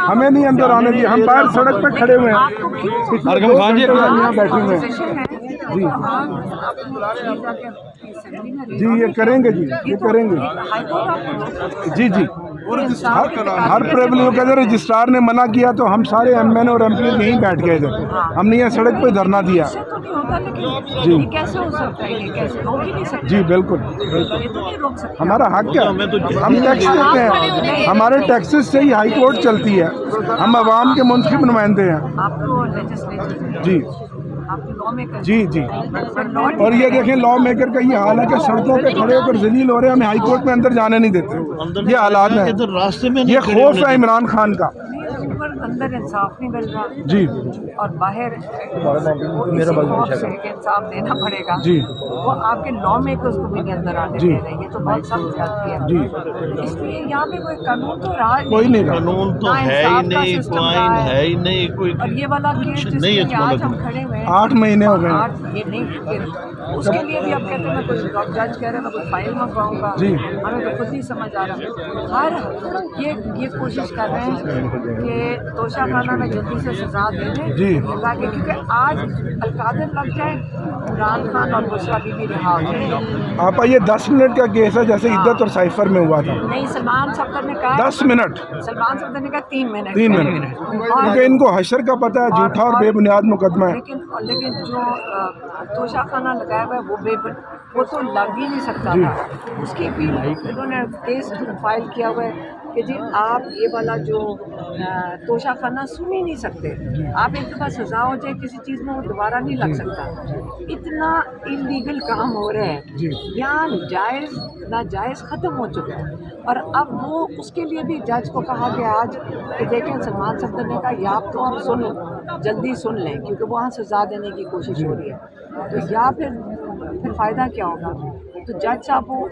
ہمیں نہیں اندر آنے دیا، ہم باہر سڑک پہ کھڑے ہوئے ہیں، ارغم خان جی یہاں بیٹھے ہوئے ہیں. جی یہ کریں گے، جی یہ کریں گے، جی جی ہر پریولیج کا رجسٹرار نے منع کیا تو ہم سارے ایم این اور ایم پی یہیں بیٹھ گئے تھے، ہم نے یہ سڑک پہ دھرنا دیا. جی جی بالکل ہمارا حق کیا، ہم ٹیکس دیتے ہیں، ہمارے ٹیکسز سے ہی ہائی کورٹ چلتی ہے، ہم عوام کے منتخب نمائندے ہیں. جی جی جی اور یہ دیکھیں لا میکر کا یہ حال ہے کہ سڑکوں پہ کھڑے ہو کر ذلیل ہو رہے ہیں، ہمیں ہائی کورٹ میں اندر جانے نہیں دیتے. یہ حالات ہیں، یہ خوف ہے عمران خان کا. اندر انصاف نہیں مل رہا جی اور باہر انصاف دینا پڑے گا. جی وہ آپ کے لا میکرز کو بھی نہیں اندر آنے دے رہے، یہ تو بہت سخت جاتی ہے. جی اس لیے یہاں پہ کوئی قانون تو رہا کوئی نہیں رہا، قانون تو ہے ہی نہیں، کوئی آئین ہے ہی نہیں، کوئی اور یہ والا کیس جس نہیں میں اس آج ملک ہم میں. کھڑے ہوئے ہیں 8 مہینے ہو گئے ہیں. یہ نہیں اس کے لیے بھی اب کہتے ہیں میں کوئی جج کہہ رہا ہے میں کوئی فائل منگواؤں گا. جی ہمیں تو خود نہیں سمجھ آ رہا. ہر یہ کوشش کر رہے ہیں کہ توشہ خانہ میں جلدی سے سزا دے دیں جی تاکہ کیونکہ آج القادر لگ جائے، عمران خان اور بشریٰ بی بی رہا ہو جائے. آپ یہ 10 منٹ کا کیس ہے جیسے عدت اور سائفر میں ہوا تھا. نہیں سلمان صفدر نے کہا 10 منٹ، سلمان صفدر نے کہا 3 منٹ کیونکہ ان کو حشر کا پتہ ہے، جھوٹا اور بے بنیاد مقدمہ ہے. لیکن جو توشہ خانہ لگایا ہوا ہے وہ تو لگ ہی نہیں سکتا جی تھا. اس کی بھی انہوں نے کیس فائل کیا ہوا ہے کہ جی آپ یہ والا جو توشہ خانہ سن ہی نہیں سکتے. آپ ایک دفعہ سزا ہو جائے کسی چیز میں وہ دوبارہ نہیں لگ سکتا. اتنا انلیگل کام ہو رہا ہے جی یہاں، جائز ناجائز ختم ہو چکا ہے. اور اب وہ اس کے لیے بھی جج کو کہا کہ آج کہ دیکھیں سلمان صفدر نے کہا یا تو آپ جلدی سن لیں کیونکہ وہاں سزا دینے کی کوشش ہو رہی ہے، تو یا پھر فائدہ کیا ہوگا. تو جج صاحب وہ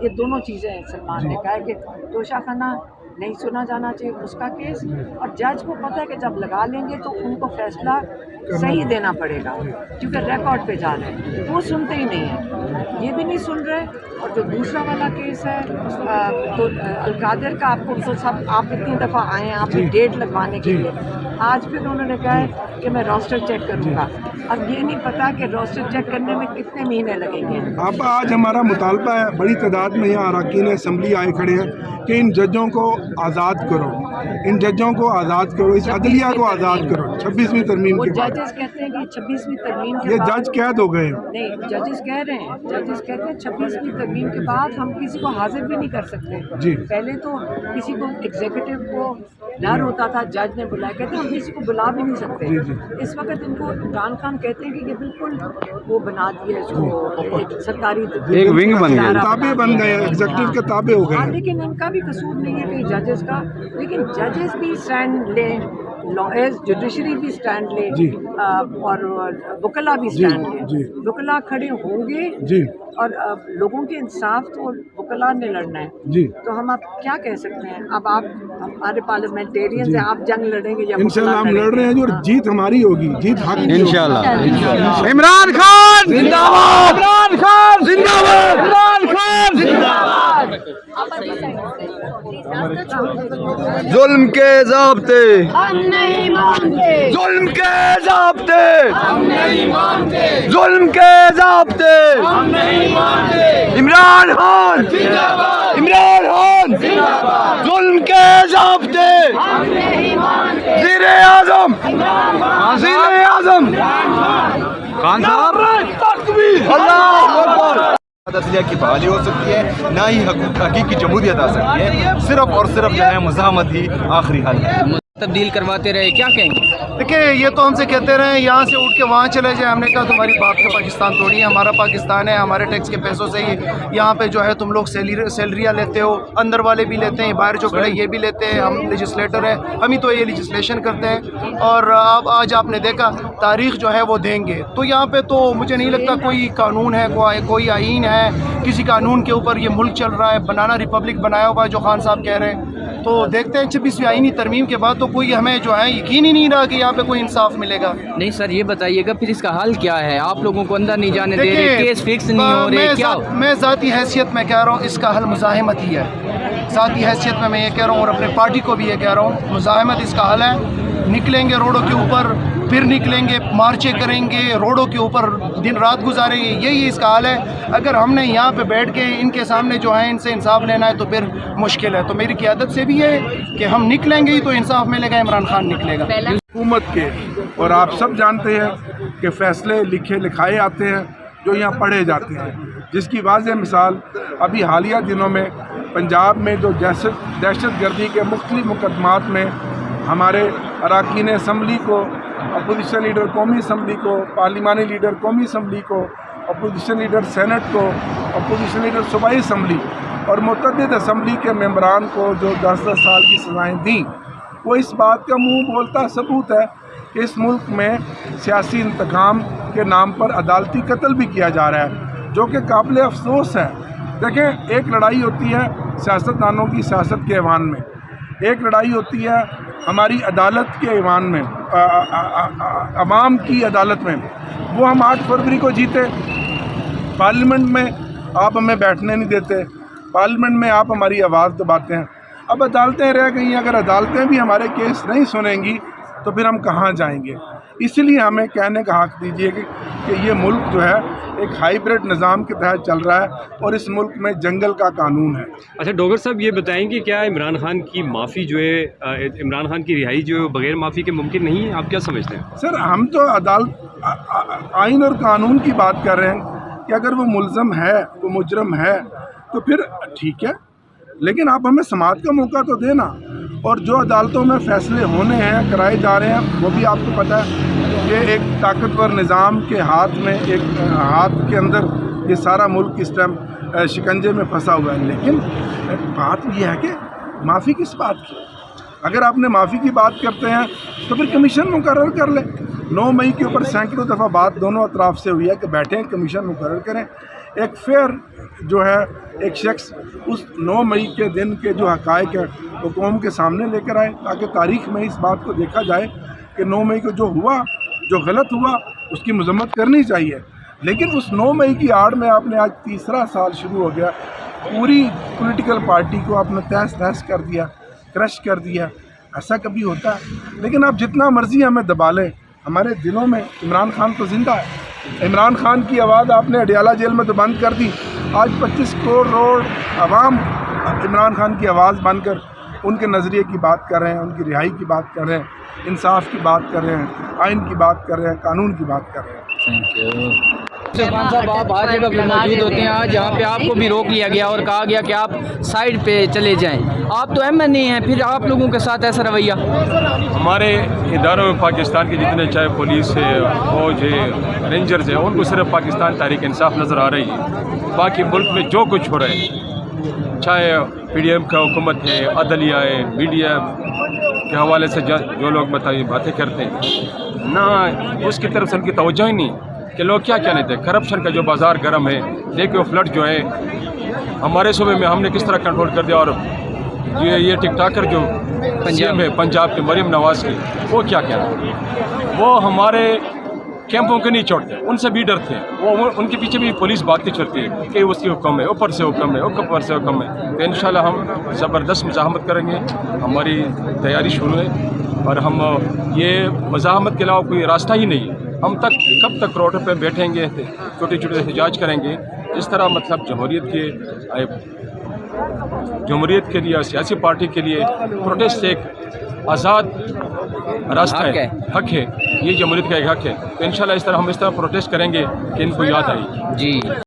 یہ دونوں چیزیں ہیں. سلمان نے کہا کہ توشہ خانہ نہیں سنا جانا چاہیے اس کا کیس، اور جج کو پتہ ہے کہ جب لگا لیں گے تو ان کو فیصلہ صحیح دینا پڑے گا کیونکہ ریکارڈ پہ جا رہے ہیں. وہ سنتے ہی نہیں ہیں، یہ بھی نہیں سن رہے. اور جو دوسرا والا کیس ہے تو القادر کا، آپ کو تو سب آپ اتنی دفعہ آئے ہیں آپ نے ڈیٹ لگوانے کے لیے، آج پھر انہوں نے کہا ہے کہ میں روسٹر چیک کروں گا. اب یہ نہیں پتا کہ روسٹر چیک کرنے میں کتنے مہینے لگیں گے. اب آج ہمارا مطالبہ ہے، بڑی تعداد میں یہاں اراکین اسمبلی آئے کھڑے ہیں کہ ان ججوں کو آزاد کرو، ان ججوں کو آزاد کرو، اس عدلیہ کو آزاد کرو. 26ویں ترمیم وہ کے بعد ججز کہتے ہیں کہ 26ویں ترمیم کے یہ بعد جج قید ہو گئے ہیں. نہیں، ججز کہہ رہے ہیں 26ویں ترمیم کے بعد ہم کسی کو حاضر بھی نہیں کر سکتے. جی پہلے تو کسی کو ایگزیکٹو کو ڈر ہوتا تھا، جج نے بلایا، کہتے ہیں ہم کسی کو بلا بھی نہیں سکتے. جی جی اس وقت ان کو عمران خان کہتے ہیں کہ یہ بالکل وہ بنا دیے اس کو ایک سرکاری ایک ونگ بن گیا، تابع بن گئے، ایگزیکٹو کے تابع ہو گئے ہیں. لیکن ان کا بھی قصور نہیں ہے کہ ججز کا، لیکن ججز بھی اسٹینڈ لیں، لائرز جوڈیشری بھی اسٹینڈ لے جی اور وکلا بھی اسٹینڈ لے. جی وکلا کھڑے ہوں گے جی اور لوگوں کے انصاف تو وکلا نے لڑنا ہے. جی تو ہم اب کیا کہہ سکتے ہیں؟ اب آپ ہمارے پارلیمنٹیرینز ہیں، آپ جنگ لڑیں گے یا انشاءاللہ ہم لڑ رہے ہیں اور جیت ہماری ہوگی، جیت حق کی ہوگی. انشاءاللہ. عمران خان زندہ باد، عمران خان زندہ باد، عمران خان زندہ باد. ظلم کے ضابطے ہم نہیں مانتے، ظلم کے ضابطے ہم نہیں مانتے، ظلم کے ضابطے ہم نہیں مانتے. عمران خان زندہ باد، عمران خان زندہ باد، ظلم کے ضابطے ہم نہیں مانتے. وزیر اعظم عمران خان، وزیر اعظم خان صاحب تکبیر، اللہ اکبر. عدلیہ کی بحالی ہو سکتی ہے، نہ ہی حقیقی جمہوریت آ سکتی ہے. صرف اور صرف جو ہے مزاحمت ہی آخری حل ہے. تبدیل کرواتے رہے، کیا کہیں گے؟ دیکھیں یہ تو ہم سے کہتے رہے یہاں سے اٹھ کے وہاں چلے جائیں. ہم نے کہا تمہاری باپ کا پاکستان توڑی ہے، ہمارا پاکستان ہے، ہمارے ٹیکس کے پیسوں سے ہی یہاں پہ جو ہے تم لوگ سیلریاں لیتے ہو، اندر والے بھی لیتے ہیں، باہر جو کھڑے یہ بھی لیتے ہیں. ہم لیجسلیٹر ہیں، ہم ہی تو یہ لیجسلیشن کرتے ہیں. اور اب آج آپ نے دیکھا تاریخ جو ہے وہ دیں گے. تو یہاں پہ تو مجھے نہیں لگتا کوئی قانون ہے، کوئی آئین ہے، کسی قانون کے اوپر یہ ملک چل رہا ہے. بنانا ریپبلک بنایا ہوا ہے جو خان صاحب کہہ رہے ہیں. تو دیکھتے ہیں 26ویں آئینی ترمیم کے بعد تو کوئی ہمیں جو ہے یقین ہی نہیں رہا کہ یہاں پہ کوئی انصاف ملے گا. نہیں سر یہ بتائیے گا پھر اس کا حل کیا ہے؟ آپ لوگوں کو اندر نہیں جانے دے رہے، کیس فکس نہیں ہو رہے، کیا؟ میں ذاتی حیثیت میں کہہ رہا ہوں اس کا حل مزاحمت ہی ہے. ذاتی حیثیت میں یہ کہہ رہا ہوں اور اپنے پارٹی کو بھی یہ کہہ رہا ہوں، مزاحمت اس کا حل ہے. نکلیں گے روڈوں کے اوپر، پھر نکلیں گے، مارچیں کریں گے، روڈوں کے اوپر دن رات گزاریں گے، یہی اس کا حل ہے. اگر ہم نے یہاں پہ بیٹھ کے ان کے سامنے جو ہے ان سے انصاف لینا ہے تو پھر مشکل ہے. تو میری قیادت سے بھی ہے کہ ہم نکلیں گے ہی تو انصاف ملے گا، عمران خان نکلے گا. حکومت کے، اور آپ سب جانتے ہیں کہ فیصلے لکھے لکھائے آتے ہیں جو یہاں پڑھے جاتے ہیں، جس کی واضح مثال ابھی حالیہ دنوں میں پنجاب میں جو دہشت گردی کے مختلف مقدمات میں ہمارے اراکین اسمبلی کو، اپوزیشن لیڈر قومی اسمبلی کو، پارلیمانی لیڈر قومی اسمبلی کو، اپوزیشن لیڈر سینٹ کو، اپوزیشن لیڈر صوبائی اسمبلی اور متعدد اسمبلی کے ممبران کو جو 10-10 سال کی سزائیں دیں، وہ اس بات کا منہ بولتا ثبوت ہے کہ اس ملک میں سیاسی انتقام کے نام پر عدالتی قتل بھی کیا جا رہا ہے، جو کہ قابل افسوس ہے. دیکھیں، ایک لڑائی ہوتی ہے سیاستدانوں کی سیاست کے ایوان میں، ایک لڑائی ہوتی ہے ہماری عدالت کے ایوان میں، عوام کی عدالت میں. وہ ہم 8 فروری کو جیتے. پارلیمنٹ میں آپ ہمیں بیٹھنے نہیں دیتے، پارلیمنٹ میں آپ ہماری آواز دباتے ہیں. اب عدالتیں رہ گئی ہیں، اگر عدالتیں بھی ہمارے کیس نہیں سنیں گی تو پھر ہم کہاں جائیں گے؟ اس لیے ہمیں کہنے کا حق دیجیے کہ یہ ملک جو ہے ایک ہائیبرڈ نظام کے تحت چل رہا ہے اور اس ملک میں جنگل کا قانون ہے. اچھا ڈوگر صاحب، یہ بتائیں کہ کیا عمران خان کی معافی جو ہے، عمران خان کی رہائی جو ہے بغیر معافی کے ممکن نہیں ہے؟ آپ کیا سمجھتے ہیں؟ سر، ہم تو عدالت، آئین اور قانون کی بات کر رہے ہیں کہ اگر وہ ملزم ہے، وہ مجرم ہے تو پھر ٹھیک ہے، لیکن آپ ہمیں سماعت کا موقع تو دینا. اور جو عدالتوں میں فیصلے ہونے ہیں، کرائے جا رہے ہیں، وہ بھی آپ کو پتہ ہے کہ ایک طاقتور نظام کے ہاتھ میں، ایک ہاتھ کے اندر یہ سارا ملک اس ٹائم شکنجے میں پھنسا ہوا ہے. لیکن بات یہ ہے کہ معافی کس بات کی؟ اگر آپ نے معافی کی بات کرتے ہیں تو پھر کمیشن مقرر کر لیں. 9 مئی کے اوپر سینکڑوں دفعہ بات دونوں اطراف سے ہوئی ہے کہ بیٹھیں، کمیشن مقرر کریں. ایک فیئر جو ہے ایک شخص اس 9 مئی کے دن کے جو حقائق ہیں وہ قوم کے سامنے لے کر آئے، تاکہ تاریخ میں اس بات کو دیکھا جائے کہ 9 مئی کو جو ہوا، جو غلط ہوا، اس کی مذمت کرنی چاہیے. لیکن اس 9 مئی کی آڑ میں آپ نے آج تیسرا سال شروع ہو گیا، پوری پولیٹیکل پارٹی کو آپ نے تہس نہس کر دیا، کرش کر دیا. ایسا کبھی ہوتا ہے؟ لیکن آپ جتنا مرضی ہمیں دبا لیں، ہمارے دلوں میں عمران خان تو زندہ ہے. عمران خان کی آواز آپ نے اڈیالہ جیل میں تو بند کر دی. آج 25 کروڑ عوام عمران خان کی آواز بن کر ان کے نظریے کی بات کر رہے ہیں، ان کی رہائی کی بات کر رہے ہیں، انصاف کی بات کر رہے ہیں، آئین کی بات کر رہے ہیں، قانون کی بات کر رہے ہیں. خان صاحب، آپ ہر جگہ پہ موجود ہوتے ہیں، آج یہاں پہ آپ کو بھی روک لیا گیا اور کہا گیا کہ آپ سائڈ پہ چلے جائیں. آپ تو ایم این اے ہیں، پھر آپ لوگوں کے ساتھ ایسا رویہ؟ ہمارے اداروں میں پاکستان کے جتنے، چاہے پولیس ہے، فوج ہے، رینجرز ہیں، ان کو صرف پاکستان تحریک انصاف نظر آ رہی ہے. باقی ملک میں جو کچھ ہو رہا ہے، چاہے پی ڈی ایم کا حکومت ہے، عدلیہ ہے، میڈیا کے حوالے سے جو لوگ باتیں کرتے ہیں، نہ اس کی طرف سے ان کی توجہ ہی نہیں کہ لوگ کیا کہنے تھے. کرپشن کا جو بازار گرم ہے، دیکھو فلڈ جو ہے ہمارے صوبے میں ہم نے کس طرح کنٹرول کر دیا. اور یہ ٹک ٹاکر جو پنجاب ہے، پنجاب کے مریم نواز کی، وہ کیا کہنا، وہ ہمارے کیمپوں کے نہیں چھوڑتے، ان سے بھی ڈرتے ہیں. وہ ان کے پیچھے بھی پولیس بھاگتی چلتی ہے کہ اس کی حکم ہے، اوپر سے حکم ہے، اوپر سے حکم ہے. تو انشاءاللہ ہم زبردست مزاحمت کریں گے. ہماری تیاری شروع ہے اور ہم یہ مزاحمت کے علاوہ کوئی راستہ ہی نہیں ہے. ہم کب تک روڈ پہ بیٹھیں گے، چھوٹے چھوٹے احتجاج کریں گے. اس طرح مطلب جمہوریت کے لیے، سیاسی پارٹی کے لیے پروٹیسٹ ایک آزاد راستہ ہے، حق ہے. یہ جمہوریت کا ایک حق ہے. تو انشاءاللہ اس طرح ہم پروٹیسٹ کریں گے کہ ان کو یاد آئی. جی